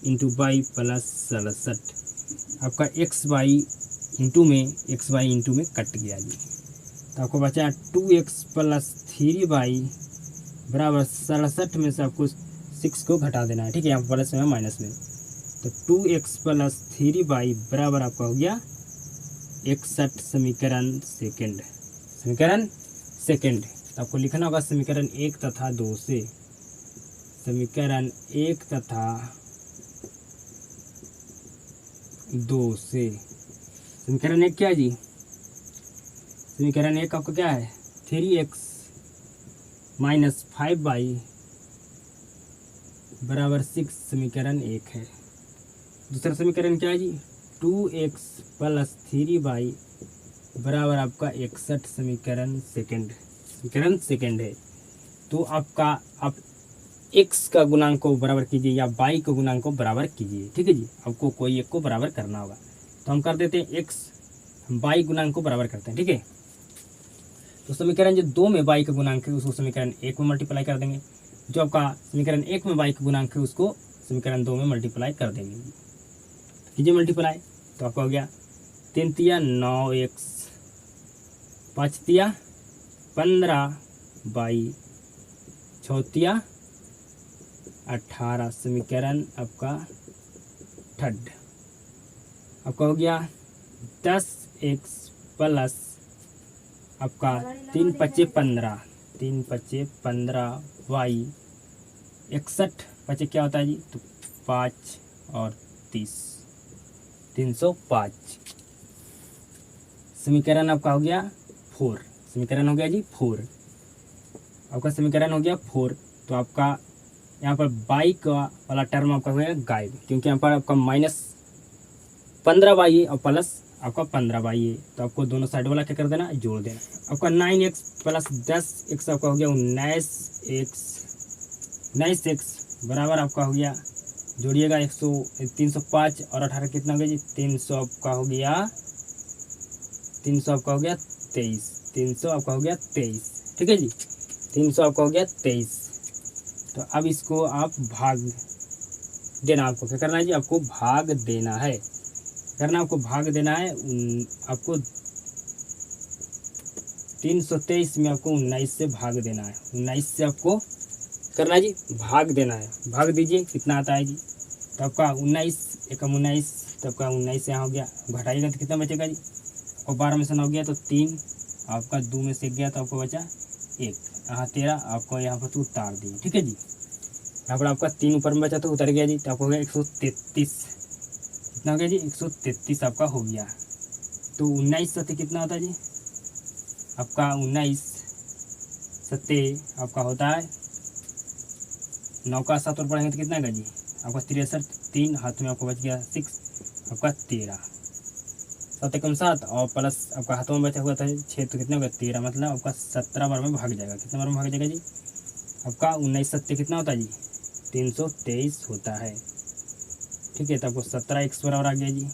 A: इंटू बाई प्लस 67। आपका x बाई इंटू में कट गया जी। तो आपको बचा 2x प्लस 3y बराबर 67 में से आपको 6 को घटा देना है। ठीक है, यहाँ प्लस में माइनस में, तो 2x प्लस 3y बराबर आपका हो गया 61 समीकरण सेकंड। समीकरण सेकंड तो आपको लिखना होगा समीकरण 1 तथा 2 से, समीकरण 1 तथा 2 से। समीकरण 1 क्या है जी? समीकरण 1 आपका क्या है? 3x माइनस 5y बराबर 6 समीकरण 1 है। दूसरा समीकरण क्या है जी? 2x प्लस 3y बराबर आपका 61 समीकरण सेकंड। समीकरण सेकंड है। तो आपका आप x का गुणांक को बराबर कीजिए या y के गुणांक को बराबर कीजिए। ठीक है जी, आपको कोई एक को बराबर करना होगा, तो हम कर देते हैं x y गुणांक को बराबर करते हैं। ठीक है, तो समीकरण जो 2 में y का गुणांक है उसको समीकरण 1 में मल्टीप्लाई कर देंगे, जो आपका समीकरण 1 में y का गुणांक है उसको समीकरण 2 में मल्टीप्लाई कर देंगे। कीजिए मल्टीप्लाई, तो आपका हो गया 3 तिया 9x, 5 तिया 15y, 6 तिया 18 समीकरण आपका थर्ड। आपका हो गया 10x प्लस आपका 3 पच्चे 15, 3 पच्चे 15y, 61 पच्चे क्या होता है जी? तो 5 और 30, 305 समीकरण आपका हो गया 4। समीकरण हो गया जी 4, आपका समीकरण हो गया 4। तो आपका यहाँ पर y का वाला टर्म आपका हो गया गायब, क्योंकि यहाँ पर आपका माइनस 15y है और प्लस आपका 15y है, तो आपको दोनों साइड वाला क्या कर देना? जोड़ देना। आपका 9x प्लस 10x आपका हो गया 19x बराबर आपका हो गया, जोड़िएगा 305 और 18 कितना हो गया जी? 300 आपका हो गया 23, 300 आपका हो गया 23। ठीक है जी, 300 आपका हो गया 23। तो अब इसको आप भाग देना, आपको क्या करना है जी? आपको भाग देना है, करना आपको भाग देना है। आपको 323 में आपको 19 से भाग देना है, 19 से आपको करना है जी भाग देना है। भाग दीजिए, कितना आता है जी? तो आपका 19 एकम 19, तो आपका 19 यहाँ हो गया, घटाइएगा तो कितना बचेगा जी? और 12 में से 9 गया तो 3, आपका 2 में से 1 गया तो आपको बचा 1, यहाँ 13 आपको यहाँ पर तो उतार दिए। ठीक है जी, यहाँ पर आपका 3 ऊपर में बचा तो उतर गया जी, तो आपको हो गया 133। कितना हो गया जी? 133 आपका हो गया। तो 19 सत्ते कितना होता है जी? आपका 19 सत्ते आपका होता है 9 का 7 और पढ़ेंगे तो कितना होगा जी? आपका 63, 3 हाथ में आपको बच गया 6, आपका 13, 7 एकम 7 और प्लस आपका हाथों में बचा हुआ था 6, तो कितना होगा? 13, मतलब आपका 17 बार में भाग जाएगा। कितना बार में भाग जाएगा जी? आपका 19 सत्ते कितना होता है जी? 323 होता है। ठीक है, तो आपको 17 x बराबर आ गया जी।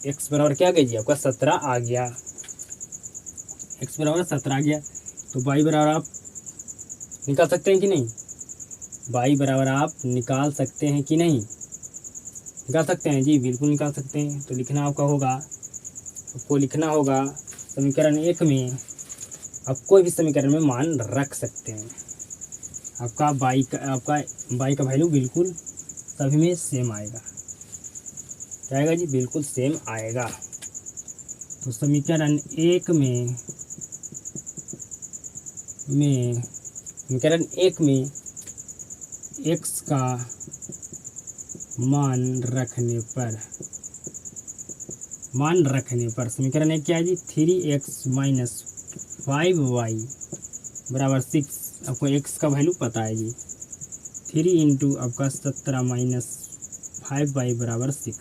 A: x बराबर क्या आ गया जी? आपका 17 आ गया। x बराबर 17 आ गया, तो y बराबर आप निकाल सकते हैं कि नहीं? y बराबर आप निकाल सकते हैं कि नहीं? निकाल सकते हैं जी, बिल्कुल निकाल सकते हैं। तो लिखना आपका होगा, आपको लिखना होगा समीकरण 1 में आप कोई भी समीकरण में मान रख सकते हैं। आपका y का वैल्यू बिल्कुल सभी में सेम आएगा। क्या आएगा जी? बिल्कुल सेम आएगा। तो समीकरण 1 में समीकरण 1 में x का मान रखने पर समीकरण 1 क्या है जी? 3x माइनस 5y बराबर 6। आपको x का वैल्यू पता है जी, 3 इंटू आपका 17 माइनस 5y बराबर 6।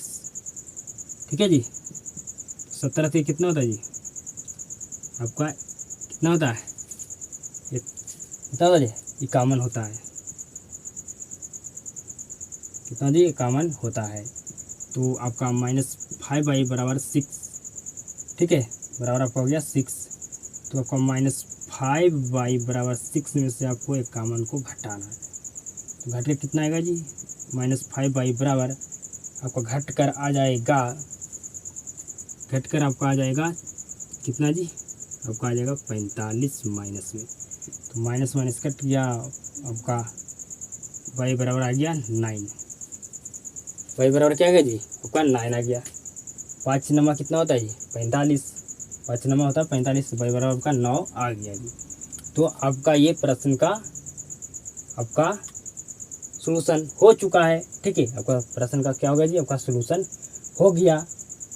A: ठीक है जी, 17 से कितना होता है जी? आपका कितना होता है? कितना होता है जी? 51 होता है। कितना जी? 51 होता है। तो आपका माइनस 5y बराबर 6। ठीक है, बराबर आपका हो गया 6। तो आपका माइनस 5y बराबर 6 में से आपको 51 को घटाना है। तो घट के कितना आएगा जी? माइनस 5y बराबर आपका घट कर आ जाएगा, आपका आ जाएगा कितना जी? आपका आ जाएगा 45 माइनस में तो माइनस माइनस कट गया, आपका y बराबर आ गया 9। y बराबर क्या आ गया जी, आपका 9 आ गया। 5 नमा कितना होता है जी, 45। 5 नमा होता है 45, y बराबर आपका 9 आ गया जी। तो आपका ये प्रश्न का आपका सोल्यूशन हो चुका है। ठीक है, आपका प्रश्न का क्या होगा जी, आपका सोल्यूशन हो गया।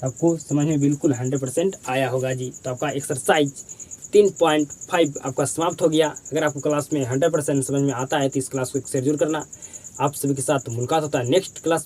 A: आपको समझ में बिल्कुल 100% आया होगा जी। तो आपका एक्सरसाइज 3.5 आपका समाप्त हो गया। अगर आपको क्लास में 100% समझ में आता है तो इस क्लास को एक शेयर जरूर करना। आप सभी के साथ मुलाकात होता है नेक्स्ट क्लास में।